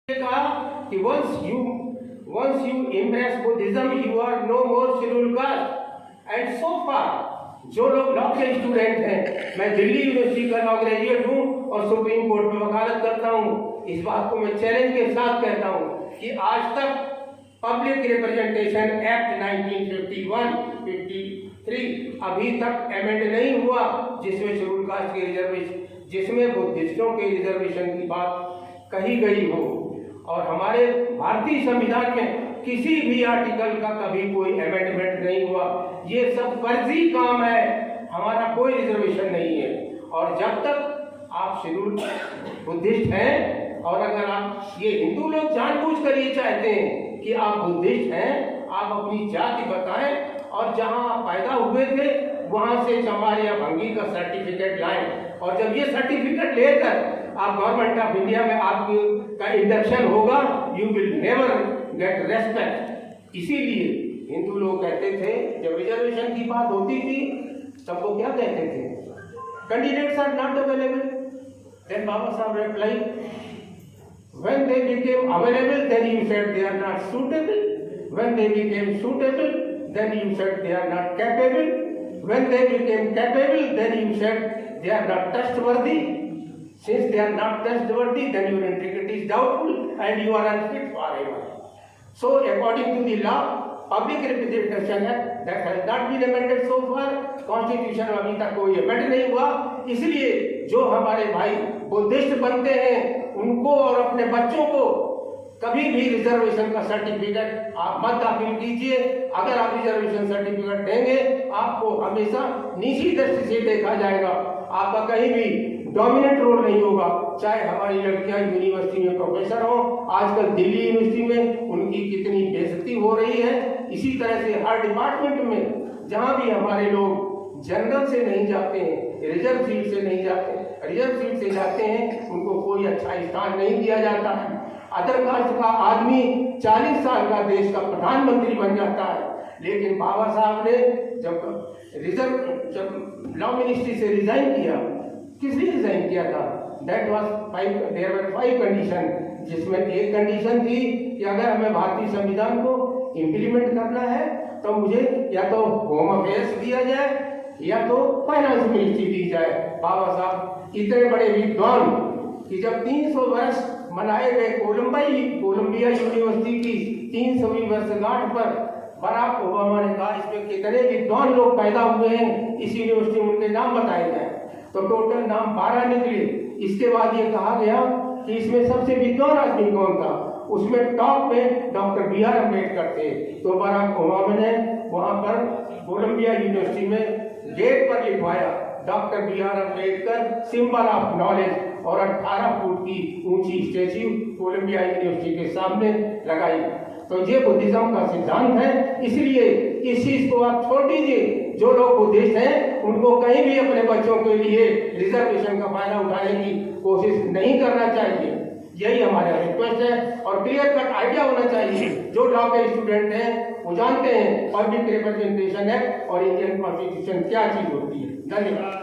कहा कि once you embrace Buddhism, you are no more scheduled caste. And so far, जो लोग law के स्टूडेंट हैं, मैं दिल्ली यूनिवर्सिटी का लॉ ग्रेजुएट हूँ और सुप्रीम कोर्ट में वकालत करता हूँ, इस बात को मैं चैलेंज के साथ कहता हूँ कि आज तक पब्लिक रिप्रेजेंटेशन एक्ट 1951-53 अभी तक अमेंड नहीं हुआ, जिसमें शेड्यूल कास्ट के रिजर्वेशन, जिसमें बुद्धिस्टों के रिजर्वेशन की बात कही गई हो। और हमारे भारतीय संविधान में किसी भी आर्टिकल का कभी कोई अमेंडमेंट नहीं हुआ। ये सब फर्जी काम है, हमारा कोई रिजर्वेशन नहीं है। और जब तक आप शेड्यूल बुद्धिस्ट हैं, और अगर आप ये हिंदू लोग जानबूझकर ये चाहते हैं कि आप बुद्धिस्ट हैं, आप अपनी जाति बताएं और जहां आप पैदा हुए थे वहां से चमार या भंगी का सर्टिफिकेट लाएं, और जब ये सर्टिफिकेट लेकर आप गवर्नमेंट ऑफ इंडिया में आपका इंडक्शन होगा, you will never get respect. इसीलिए हिंदू लोग कहते थे, जब रिजर्वेशन की बात होती थी तब वो क्या कहते थे, candidates are not available. Then Baba Saheb reply, when they became available then you said they are not suitable, when they became suitable then you said they are not capable, when they became capable then you said they are not trustworthy. Since they are not trustworthy, then your integrity is doubtful and you are unfit forever. So according to the law, Public Representation Act that has not been amended so far, Constitution में अभी तक कोई amend नहीं हुआ। इसलिए जो हमारे भाई बुद्धिस्ट बनते हैं उनको और अपने बच्चों को कभी भी रिजर्वेशन का सर्टिफिकेट आप मत दाखिल कीजिए। अगर आप रिजर्वेशन सर्टिफिकेट देंगे, आपको हमेशा नीची दृष्टि से देखा जाएगा, आपका कहीं भी डोमिनेंट रोल नहीं होगा। चाहे हमारी लड़कियां यूनिवर्सिटी में प्रोफेसर हो, आजकल दिल्ली यूनिवर्सिटी में उनकी कितनी बेइज्जती हो रही है। इसी तरह से हर डिपार्टमेंट में जहां भी हमारे लोग जनरल से नहीं जाते हैं, रिजर्व सीट से नहीं जाते, रिजर्व सीट से जाते हैं, उनको कोई अच्छा स्थान नहीं दिया जाता है। अदर कास्ट का आदमी 40 साल का देश का प्रधानमंत्री बन जाता है, लेकिन बाबा साहब ने जब लॉ मिनिस्ट्री से रिजाइन किया, किसने रिजाइन किया था, देयर वर 5 कंडीशन, जिसमें एक कंडीशन थी कि अगर हमें भारतीय संविधान को इम्प्लीमेंट करना है तो मुझे या तो होम अफेयर्स दिया जाए या तो फाइनेंस मिनिस्ट्री दी जाए। बाबा साहब इतने बड़े विद्वान कि जब 300 वर्ष मनाए गए कोलंबिया यूनिवर्सिटी की 300वीं वर्षगांठ पर बराक ओबामा ने कहा इसमें कितने विद्वान लोग पैदा हुए हैं, इस यूनिवर्सिटी में उनके नाम बताए जाए, तो टोटल नाम 12 निकले। इसके बाद ये कहा गया कि इसमें सबसे विद्वान आदमी कौन था, उसमें टॉप में डॉक्टर B.R. अम्बेडकर थे। तो बराक ओबामा ने वहां पर कोलंबिया यूनिवर्सिटी में गेट पर लिखवाया doctor B.R. Ambedkar symbol of knowledge, और 18 फुट की ऊंची स्टैच्यू कोलंबिया यूनिवर्सिटी के सामने लगाई। तो ये बुद्धिज्म का सिद्धांत है, इसलिए इस चीज को आप छोड़ दीजिए। जो लोग बुद्धिस्ट हैं उनको कहीं भी अपने बच्चों के लिए रिजर्वेशन का फायदा उठाने की कोशिश नहीं करना चाहिए। यही हमारा रिक्वेस्ट है, और क्लियर कट आइडिया होना चाहिए। जो लॉ के स्टूडेंट हैं वो जानते हैं पब्लिक रिप्रेजेंटेशन एक्ट और इंडियन कॉन्स्टिट्यूशन क्या चीज होती है। धन्यवाद।